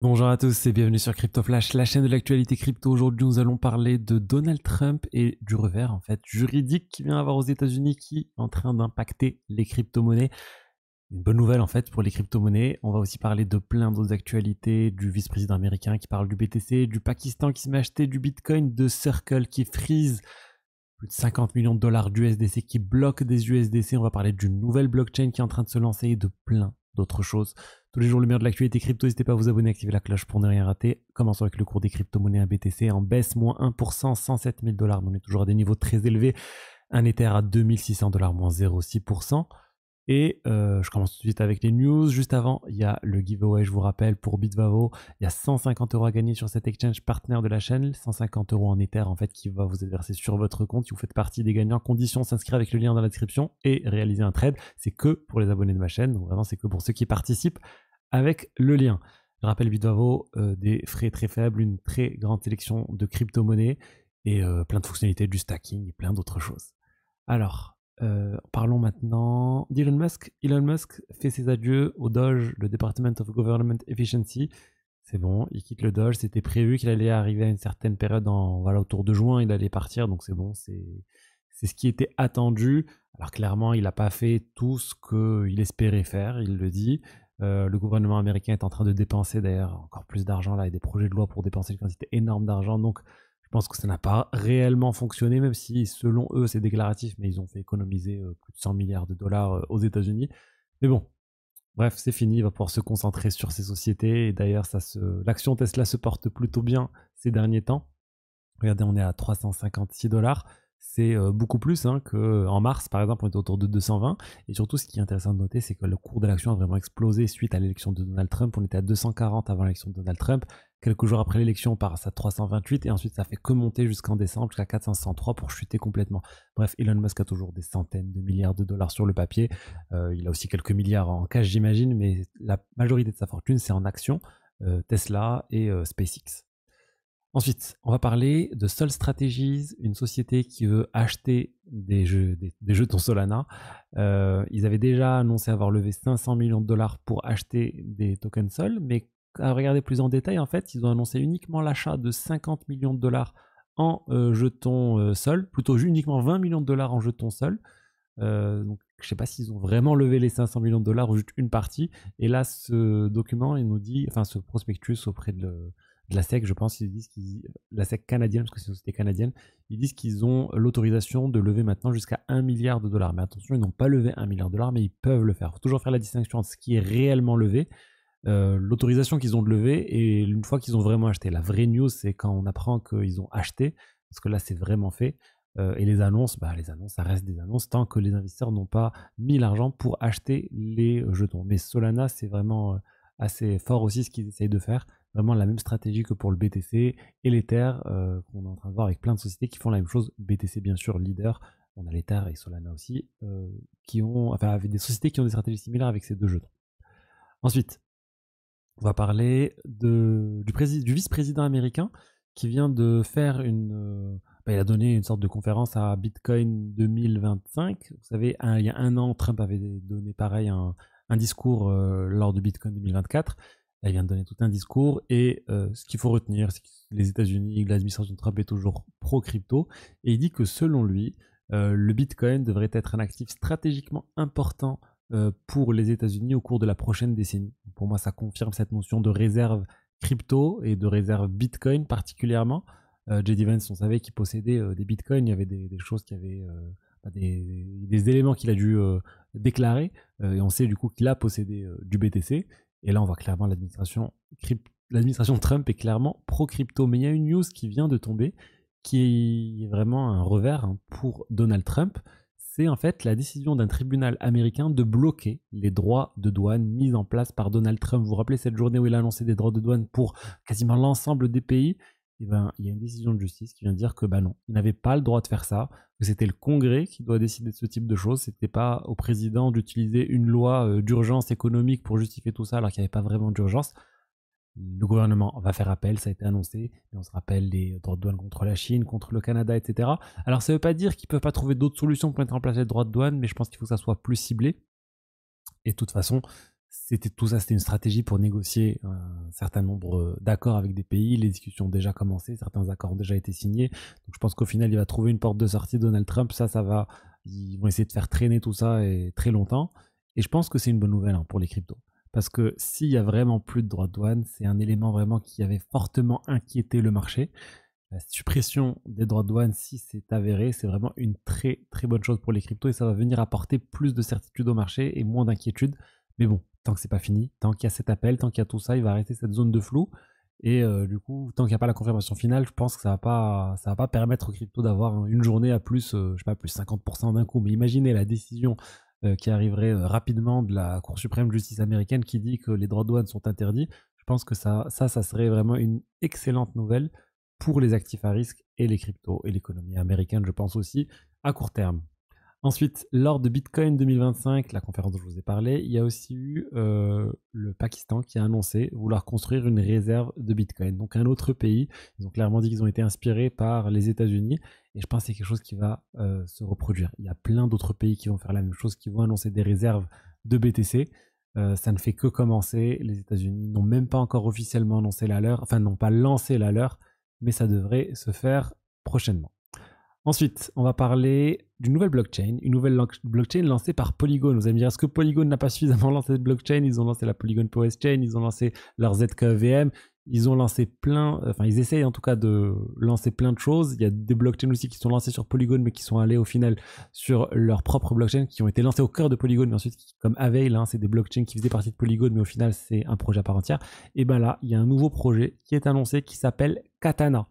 Bonjour à tous et bienvenue sur Crypto Flash, la chaîne de l'actualité crypto. Aujourd'hui, nous allons parler de Donald Trump et du revers en fait juridique qu'il vient avoir aux États-Unis qui est en train d'impacter les crypto-monnaies. Une bonne nouvelle en fait pour les crypto-monnaies. On va aussi parler de plein d'autres actualités, du vice-président américain qui parle du BTC, du Pakistan qui se met à acheter du Bitcoin, de Circle qui freeze plus de 50 millions de dollars d'USDC qui bloquent des USDC. On va parler d'une nouvelle blockchain qui est en train de se lancer et de plein d'autres choses. Tous les jours, le meilleur de l'actualité crypto. N'hésitez pas à vous abonner, activer la cloche pour ne rien rater. Commençons avec le cours des crypto-monnaies. Un BTC en baisse, moins 1%, 107 000 dollars. On est toujours à des niveaux très élevés. Un Ether à 2600 dollars, moins 0,6%. Et je commence tout de suite avec les news. Juste avant, il y a le giveaway, je vous rappelle, pour Bitvavo. Il y a 150 € à gagner sur cet exchange partenaire de la chaîne. 150 € en Ether, en fait, qui va vous être versé sur votre compte. Si vous faites partie des gagnants, conditions, s'inscrire avec le lien dans la description et réaliser un trade. C'est que pour les abonnés de ma chaîne. Donc vraiment, c'est que pour ceux qui participent avec le lien. Je rappelle Bitvavo, des frais très faibles, une très grande sélection de crypto-monnaies et plein de fonctionnalités, du stacking et plein d'autres choses. Alors, parlons maintenant d'Elon Musk. Elon Musk fait ses adieux au Doge, le Department of Government Efficiency. C'est bon, il quitte le Doge. C'était prévu qu'il allait arriver à une certaine période, autour de juin, il allait partir. Donc c'est bon, c'est ce qui était attendu. Alors clairement, il n'a pas fait tout ce qu'il espérait faire, il le dit. Le gouvernement américain est en train de dépenser d'ailleurs encore plus d'argent. Là, il y a des projets de loi pour dépenser une quantité énorme d'argent. Donc je pense que ça n'a pas réellement fonctionné, même si selon eux c'est déclaratif, mais ils ont fait économiser plus de 100 milliards de dollars aux États-Unis. Mais bon, bref, c'est fini, il va pouvoir se concentrer sur ses sociétés. Et d'ailleurs, l'action Tesla se porte plutôt bien ces derniers temps. Regardez, on est à 356 dollars. C'est beaucoup plus qu'en mars, par exemple, on était autour de 220. Et surtout, ce qui est intéressant de noter, c'est que le cours de l'action a vraiment explosé suite à l'élection de Donald Trump. On était à 240 avant l'élection de Donald Trump. Quelques jours après l'élection, on passe à 328. Et ensuite, ça fait que monter jusqu'en décembre, jusqu'à 463 pour chuter complètement. Bref, Elon Musk a toujours des centaines de milliards de dollars sur le papier. Il a aussi quelques milliards en cash, j'imagine. Mais la majorité de sa fortune, c'est en actions, Tesla et SpaceX. Ensuite, on va parler de Sol Strategies, une société qui veut acheter des jetons Solana. Ils avaient déjà annoncé avoir levé 500 millions de dollars pour acheter des tokens Sol, mais à regarder plus en détail, en fait, ils ont annoncé uniquement l'achat de 50 millions de dollars en jetons Sol, plutôt uniquement 20 millions de dollars en jetons Sol. Donc, je ne sais pas s'ils ont vraiment levé les 500 millions de dollars ou juste une partie. Et là, ce document, il nous dit, enfin, ce prospectus auprès de la SEC, je pense, ils disent la SEC canadienne, parce que c'est une société canadienne, ils disent qu'ils ont l'autorisation de lever maintenant jusqu'à 1 milliard de dollars. Mais attention, ils n'ont pas levé 1 milliard de dollars, mais ils peuvent le faire. Il faut toujours faire la distinction entre ce qui est réellement levé, l'autorisation qu'ils ont de lever, et une fois qu'ils ont vraiment acheté. La vraie news, c'est quand on apprend qu'ils ont acheté, parce que là, c'est vraiment fait. Et les annonces, ça reste des annonces tant que les investisseurs n'ont pas mis l'argent pour acheter les jetons. Mais Solana, c'est vraiment assez fort aussi ce qu'ils essayent de faire. Vraiment la même stratégie que pour le BTC et l'Ether, qu'on est en train de voir avec plein de sociétés qui font la même chose. BTC, bien sûr, leader. On a l'Ether et Solana aussi, avec des sociétés qui ont des stratégies similaires avec ces deux jetons. Ensuite, on va parler du vice-président américain qui vient de faire il a donné une sorte de conférence à Bitcoin 2025. Vous savez, il y a un an, Trump avait donné pareil un discours lors de Bitcoin 2024. Là, il vient de donner tout un discours et ce qu'il faut retenir, c'est que les États-Unis, l'administration de Trump est toujours pro-crypto et il dit que selon lui, le Bitcoin devrait être un actif stratégiquement important pour les États-Unis au cours de la prochaine décennie. Pour moi, ça confirme cette notion de réserve crypto et de réserve Bitcoin particulièrement. J.D. Vance, on savait qu'il possédait des bitcoins, il y avait des choses qui avaient des éléments qu'il a dû déclarer, et on sait du coup qu'il a possédé du BTC. Et là, on voit clairement l'administration Trump est clairement pro-crypto. Mais il y a une news qui vient de tomber, qui est vraiment un revers pour Donald Trump. C'est en fait la décision d'un tribunal américain de bloquer les droits de douane mis en place par Donald Trump. Vous vous rappelez cette journée où il a annoncé des droits de douane pour quasiment l'ensemble des pays? Eh ben, il y a une décision de justice qui vient dire que non, il n'avait pas le droit de faire ça, que c'était le Congrès qui doit décider de ce type de choses, c'était pas au président d'utiliser une loi d'urgence économique pour justifier tout ça alors qu'il n'y avait pas vraiment d'urgence. Le gouvernement va faire appel, ça a été annoncé, et on se rappelle les droits de douane contre la Chine, contre le Canada, etc. Alors ça ne veut pas dire qu'ils ne peuvent pas trouver d'autres solutions pour mettre en place les droits de douane, mais je pense qu'il faut que ça soit plus ciblé. Et de toute façon, Tout ça, c'était une stratégie pour négocier un certain nombre d'accords avec des pays. Les discussions ont déjà commencé, certains accords ont déjà été signés. Donc je pense qu'au final, il va trouver une porte de sortie, Donald Trump. Ils vont essayer de faire traîner tout ça et très longtemps. Et je pense que c'est une bonne nouvelle, hein, pour les cryptos. Parce que s'il y a vraiment plus de droits de douane, c'est un élément vraiment qui avait fortement inquiété le marché. La suppression des droits de douane, si c'est avéré, c'est vraiment une très très bonne chose pour les cryptos et ça va venir apporter plus de certitude au marché et moins d'inquiétude. Mais bon, tant que c'est pas fini, tant qu'il y a cet appel, tant qu'il y a tout ça, il va rester cette zone de flou. Et du coup, tant qu'il n'y a pas la confirmation finale, je pense que ça va pas permettre aux cryptos d'avoir une journée à plus, je sais pas, plus 50% d'un coup. Mais imaginez la décision qui arriverait rapidement de la Cour suprême de justice américaine qui dit que les droits de douane sont interdits. Je pense que ça serait vraiment une excellente nouvelle pour les actifs à risque et les cryptos et l'économie américaine, je pense aussi, à court terme. Ensuite, lors de Bitcoin 2025, la conférence dont je vous ai parlé, il y a aussi eu le Pakistan qui a annoncé vouloir construire une réserve de Bitcoin. Donc un autre pays, ils ont clairement dit qu'ils ont été inspirés par les États-Unis et je pense que c'est quelque chose qui va se reproduire. Il y a plein d'autres pays qui vont faire la même chose, qui vont annoncer des réserves de BTC. Ça ne fait que commencer. Les États-Unis n'ont même pas encore officiellement annoncé la leur, enfin n'ont pas lancé la leur, mais ça devrait se faire prochainement. Ensuite, on va parler d'une nouvelle blockchain, une nouvelle blockchain lancée par Polygon. Vous allez me dire, est-ce que Polygon n'a pas suffisamment lancé de blockchain? Ils ont lancé la Polygon POS Chain, ils ont lancé leur ZKVM, ils ont lancé ils essayent en tout cas de lancer plein de choses. Il y a des blockchains aussi qui sont lancées sur Polygon, mais qui sont allées au final sur leur propre blockchain, qui ont été lancées au cœur de Polygon, mais ensuite, comme Avail, hein, c'est des blockchains qui faisaient partie de Polygon, mais au final, c'est un projet à part entière. Et bien là, il y a un nouveau projet qui est annoncé qui s'appelle Katana.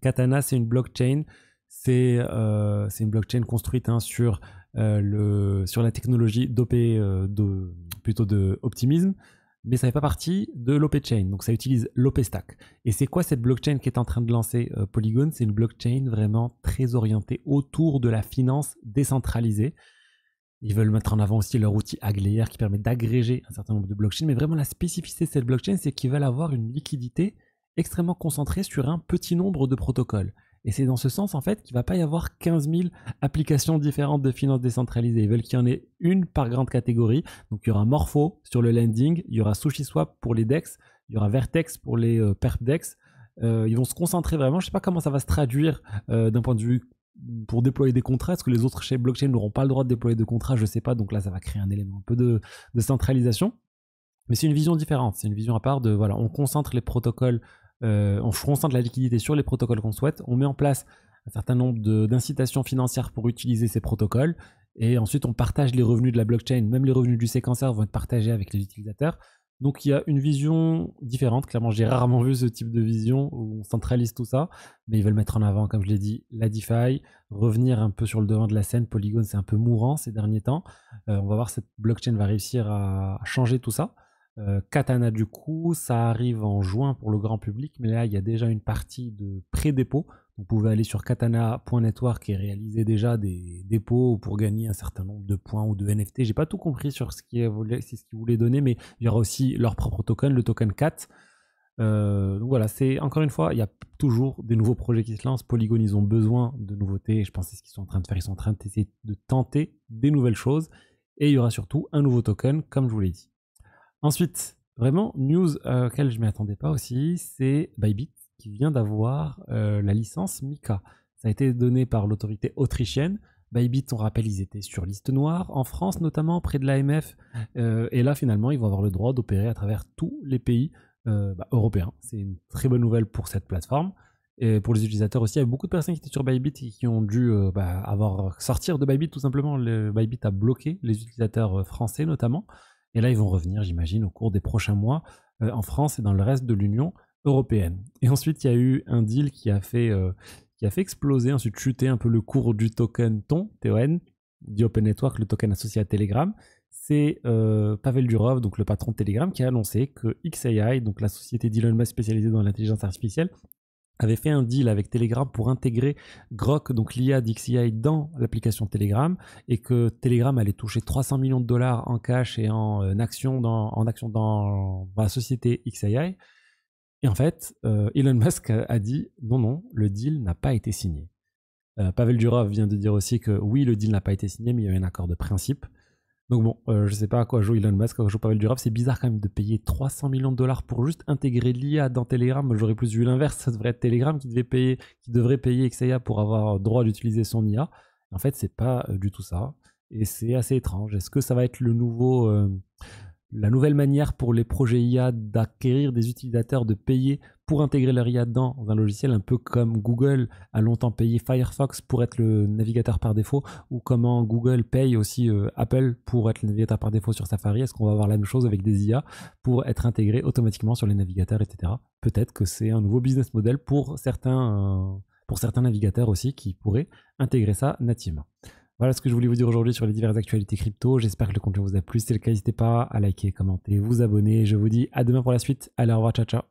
Katana, c'est une blockchain. C'est une blockchain construite, hein, sur la technologie plutôt de Optimism, mais ça fait pas partie de l'OP Chain, donc ça utilise l'OP Stack. Et c'est quoi cette blockchain qui est en train de lancer Polygon? C'est une blockchain vraiment très orientée autour de la finance décentralisée. Ils veulent mettre en avant aussi leur outil Aglayer qui permet d'agréger un certain nombre de blockchains, mais vraiment la spécificité de cette blockchain, c'est qu'ils veulent avoir une liquidité extrêmement concentrée sur un petit nombre de protocoles. Et c'est dans ce sens, en fait, qu'il ne va pas y avoir 15 000 applications différentes de finances décentralisées. Ils veulent qu'il y en ait une par grande catégorie. Donc, il y aura Morpho sur le lending, il y aura SushiSwap pour les DEX, il y aura Vertex pour les perp DEX. Ils vont se concentrer vraiment, je ne sais pas comment ça va se traduire d'un point de vue pour déployer des contrats. Est-ce que les autres chaînes blockchain n'auront pas le droit de déployer de contrats? Je ne sais pas. Donc là, ça va créer un élément un peu de centralisation. Mais c'est une vision différente. C'est une vision à part de, voilà, on concentre les protocoles, on concentre la liquidité sur les protocoles qu'on souhaite. On met en place un certain nombre d'incitations financières pour utiliser ces protocoles. Et ensuite, on partage les revenus de la blockchain. Même les revenus du séquenceur vont être partagés avec les utilisateurs. Donc il y a une vision différente. Clairement, j'ai rarement vu ce type de vision où on centralise tout ça. Mais ils veulent mettre en avant, comme je l'ai dit, la DeFi, revenir un peu sur le devant de la scène. Polygon, c'est un peu mourant ces derniers temps. On va voir si cette blockchain va réussir à changer tout ça. Katana, du coup, ça arrive en juin pour le grand public, mais là, il y a déjà une partie de pré-dépôt. Vous pouvez aller sur katana.network et réaliser déjà des dépôts pour gagner un certain nombre de points ou de NFT. J'ai pas tout compris sur ce qu'ils voulaient donner, mais il y aura aussi leur propre token, le token CAT. Donc voilà, c'est encore une fois, il y a toujours des nouveaux projets qui se lancent. Polygon, ils ont besoin de nouveautés. Je pense que c'est ce qu'ils sont en train de faire. Ils sont en train d'essayer de tenter des nouvelles choses. Et il y aura surtout un nouveau token, comme je vous l'ai dit. Ensuite, vraiment, news auquel je ne m'y attendais pas aussi, c'est Bybit qui vient d'avoir la licence MiCA. Ça a été donné par l'autorité autrichienne. Bybit, on rappelle, ils étaient sur liste noire, en France notamment, près de l'AMF. Et là, finalement, ils vont avoir le droit d'opérer à travers tous les pays européens. C'est une très bonne nouvelle pour cette plateforme. Et pour les utilisateurs aussi, il y a beaucoup de personnes qui étaient sur Bybit et qui ont dû sortir de Bybit tout simplement. Le Bybit a bloqué les utilisateurs français notamment. Et là, ils vont revenir, j'imagine, au cours des prochains mois en France et dans le reste de l'Union européenne. Et ensuite, il y a eu un deal qui a fait exploser, ensuite chuter un peu le cours du token TON, du Open Network, le token associé à Telegram. C'est Pavel Durov, donc le patron de Telegram, qui a annoncé que XAI, donc la société d'Elon Musk spécialisée dans l'intelligence artificielle, avait fait un deal avec Telegram pour intégrer Grok, donc l'IA d'XAI, dans l'application Telegram, et que Telegram allait toucher 300 millions de dollars en cash et en action dans la société XAI. Et en fait, Elon Musk a dit non, le deal n'a pas été signé. Pavel Durov vient de dire aussi que oui, le deal n'a pas été signé, mais il y a eu un accord de principe. Donc bon, je sais pas à quoi joue Elon Musk, à quoi joue Pavel Durov. C'est bizarre quand même de payer 300 millions de dollars pour juste intégrer l'IA dans Telegram. Moi, j'aurais plus vu l'inverse. Ça devrait être Telegram qui devrait payer Xayah pour avoir droit d'utiliser son IA. En fait, c'est pas du tout ça. Et c'est assez étrange. Est-ce que ça va être la nouvelle manière pour les projets IA d'acquérir des utilisateurs, de payer pour intégrer leur IA dans un logiciel, un peu comme Google a longtemps payé Firefox pour être le navigateur par défaut, ou comment Google paye aussi Apple pour être le navigateur par défaut sur Safari. Est-ce qu'on va avoir la même chose avec des IA pour être intégrés automatiquement sur les navigateurs, etc. Peut-être que c'est un nouveau business model pour certains navigateurs aussi qui pourraient intégrer ça nativement. Voilà ce que je voulais vous dire aujourd'hui sur les diverses actualités crypto. J'espère que le contenu vous a plu. Si c'est le cas, n'hésitez pas à liker, commenter, vous abonner. Je vous dis à demain pour la suite. Allez, au revoir, ciao, ciao.